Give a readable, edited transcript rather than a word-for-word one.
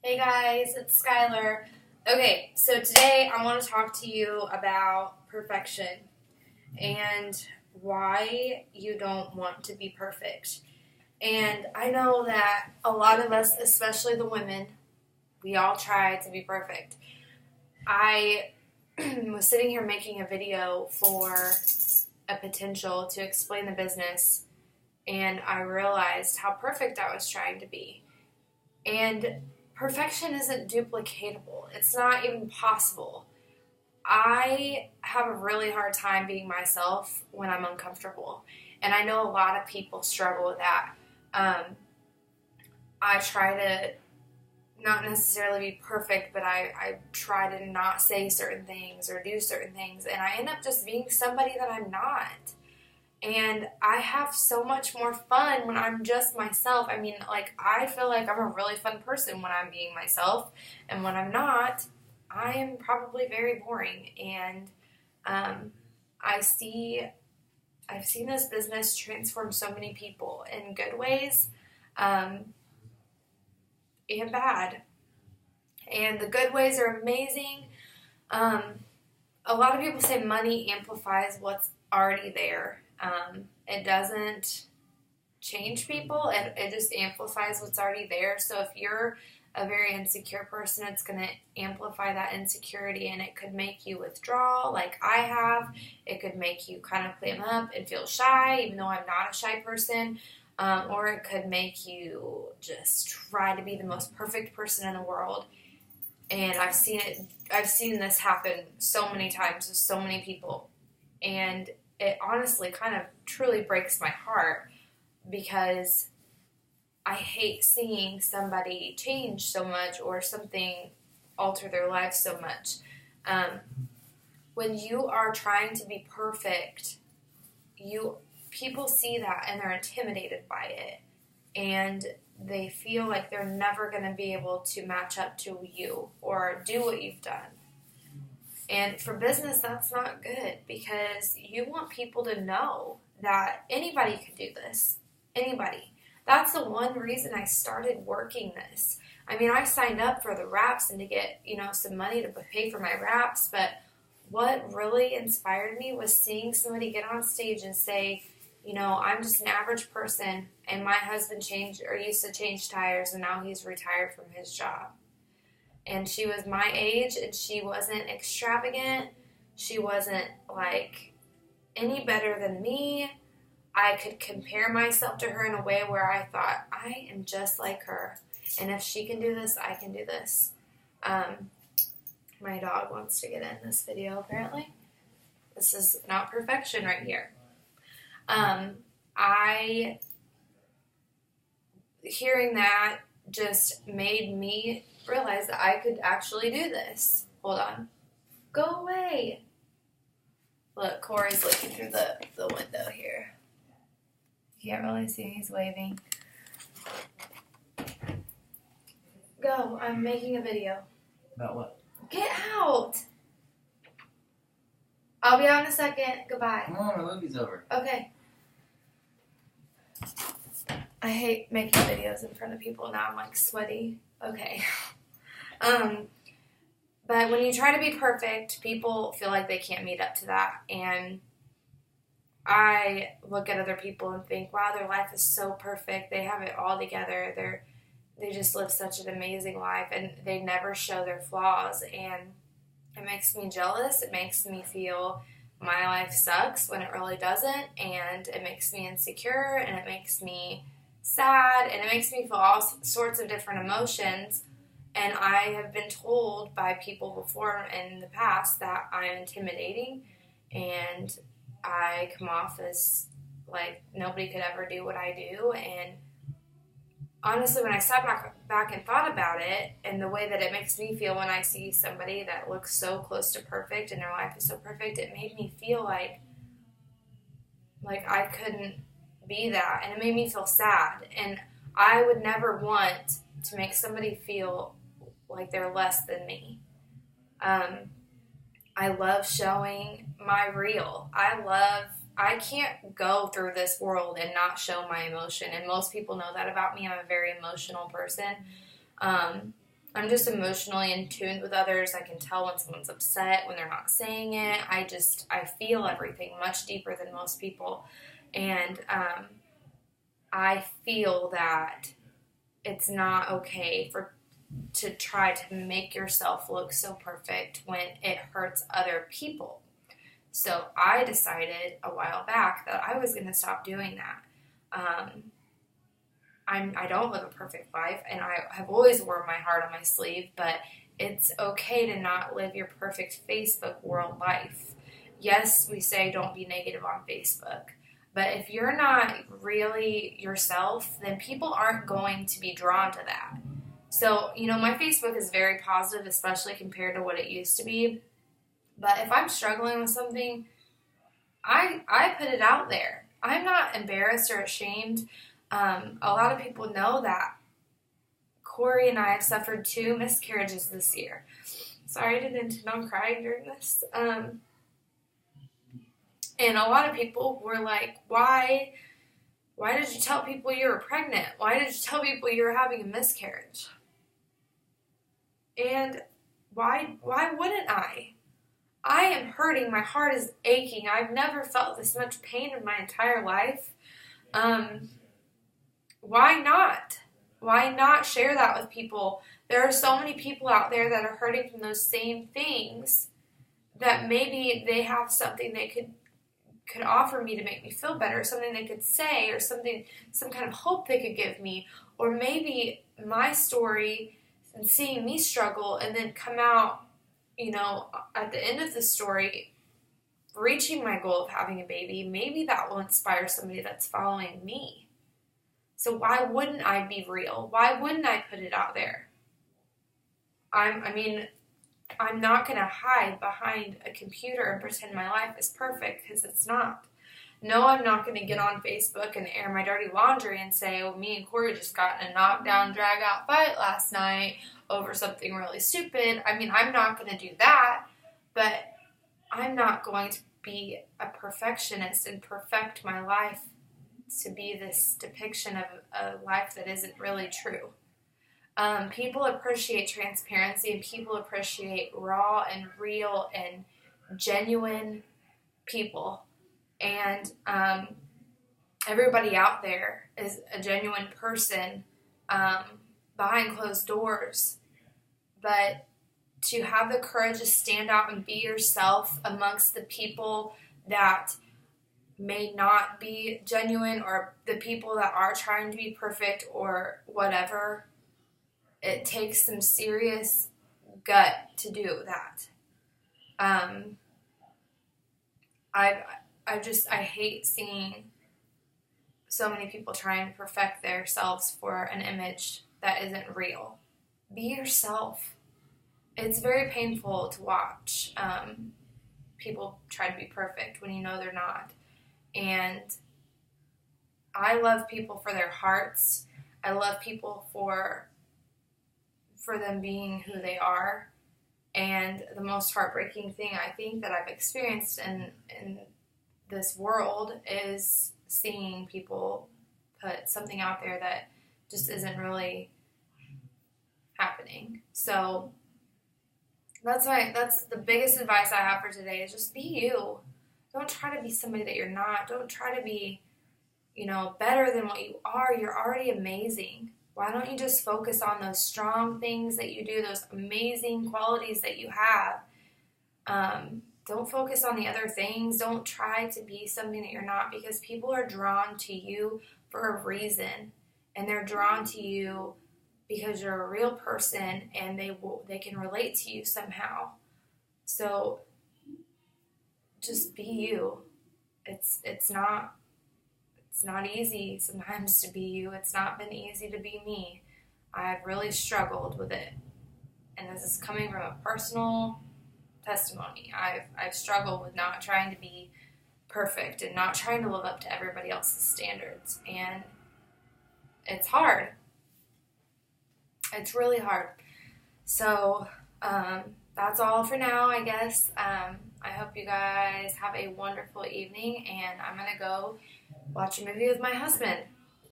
Hey guys, it's Skylar. Okay, so today I want to talk to you about perfection and why you don't want to be perfect. And I know that a lot of us, especially the women, we all try to be perfect. I was sitting here making a video for a potential to explain the business, and I realized how perfect I was trying to be. And perfection isn't duplicatable. It's not even possible. I have a really hard time being myself when I'm uncomfortable. And I know a lot of people struggle with that. I try to not necessarily be perfect, but I try to not say certain things or do certain things. And I end up just being somebody that I'm not. And I have so much more fun when I'm just myself. I mean, I feel like I'm a really fun person when I'm being myself. And when I'm not, I am probably very boring. And I've seen this business transform so many people in good ways and bad. And the good ways are amazing. A lot of people say money amplifies what's already there. It doesn't change people. It just amplifies what's already there. So if you're a very insecure person, it's going to amplify that insecurity, and it could make you withdraw like I have. It could make you kind of clam up and feel shy, even though I'm not a shy person. Or it could make you just try to be the most perfect person in the world. And I've seen this happen so many times with so many people. And it honestly kind of truly breaks my heart because I hate seeing somebody change so much or something alter their life so much. When you are trying to be perfect, people see that and they're intimidated by it. And they feel like they're never going to be able to match up to you or do what you've done. And for business, that's not good because you want people to know that anybody can do this. Anybody. That's the one reason I started working this. I mean, I signed up for the wraps and to get, some money to pay for my wraps, but what really inspired me was seeing somebody get on stage and say, I'm just an average person, and my husband used to change tires, and now he's retired from his job. And she was my age, and she wasn't extravagant. She wasn't, any better than me. I could compare myself to her in a way where I thought, I am just like her. And if she can do this, I can do this. My dog wants to get in this video, apparently. This is not perfection right here. Hearing that just made me realize that I could actually do this. Hold on. Go away. Look, Corey's looking through the window here. You can't really see, he's waving. Go, I'm making a video. About what? Get out! I'll be on in a second. Goodbye. Come on, the movie's over. Okay. I hate making videos in front of people. Now I'm sweaty. Okay. But when you try to be perfect, people feel like they can't meet up to that. And I look at other people and think, wow, their life is so perfect. They have it all together. They just live such an amazing life, and they never show their flaws. And it makes me jealous. It makes me feel my life sucks when it really doesn't. And it makes me insecure, and it makes me sad, and it makes me feel all sorts of different emotions. And I have been told by people before in the past that I'm intimidating, and I come off as like nobody could ever do what I do. And honestly, when I sat back and thought about it, and the way that it makes me feel when I see somebody that looks so close to perfect and their life is so perfect, it made me feel like I couldn't be that, and it made me feel sad. And I would never want to make somebody feel like they're less than me. I love showing my real. I can't go through this world and not show my emotion, and most people know that about me. I'm a very emotional person. I'm just emotionally in tune with others. I can tell when someone's upset, when they're not saying it. I feel everything much deeper than most people. And I feel that it's not okay to try to make yourself look so perfect when it hurts other people. So I decided a while back that I was going to stop doing that. I don't live a perfect life, and I have always worn my heart on my sleeve, but it's okay to not live your perfect Facebook world life. Yes, we say don't be negative on Facebook, but if you're not really yourself, then people aren't going to be drawn to that. So, my Facebook is very positive, especially compared to what it used to be. But if I'm struggling with something, I put it out there. I'm not embarrassed or ashamed. A lot of people know that Corey and I have suffered 2 miscarriages this year. Sorry, I didn't intend on crying during this. And a lot of people were like, why did you tell people you were pregnant? Why did you tell people you were having a miscarriage? And why wouldn't I? I am hurting. My heart is aching. I've never felt this much pain in my entire life. Why not? Why not share that with people? There are so many people out there that are hurting from those same things that maybe they have something they could offer me to make me feel better, something they could say, or some kind of hope they could give me, or maybe my story and seeing me struggle and then come out, at the end of the story, reaching my goal of having a baby, maybe that will inspire somebody that's following me. So why wouldn't I be real? Why wouldn't I put it out there? I'm not going to hide behind a computer and pretend my life is perfect, because it's not. No, I'm not going to get on Facebook and air my dirty laundry and say, oh, me and Corey just got in a knockdown, drag-out fight last night over something really stupid. I'm not going to do that, but I'm not going to be a perfectionist and perfect my life to be this depiction of a life that isn't really true. People appreciate transparency, and people appreciate raw and real and genuine people. And everybody out there is a genuine person behind closed doors. But to have the courage to stand out and be yourself amongst the people that may not be genuine, or the people that are trying to be perfect or whatever, it takes some serious gut to do that. I hate seeing so many people trying to perfect themselves for an image that isn't real. Be yourself. It's very painful to watch people try to be perfect when you know they're not. And I love people for their hearts. I love people for them being who they are. And the most heartbreaking thing I think that I've experienced in this world is seeing people put something out there that just isn't really happening. So that's the biggest advice I have for today, is just be you. Don't try to be somebody that you're not. Don't try to be, better than what you are. You're already amazing. Why don't you just focus on those strong things that you do, those amazing qualities that you have? Don't focus on the other things. Don't try to be something that you're not, because people are drawn to you for a reason. And they're drawn to you because you're a real person, and they can relate to you somehow. So just be you. It's not easy sometimes to be you. It's not been easy to be me. I've really struggled with it. And this is coming from a personal testimony. I've struggled with not trying to be perfect and not trying to live up to everybody else's standards. And it's hard. It's really hard. So that's all for now, I guess. I hope you guys have a wonderful evening, and I'm going to go watch a movie with my husband.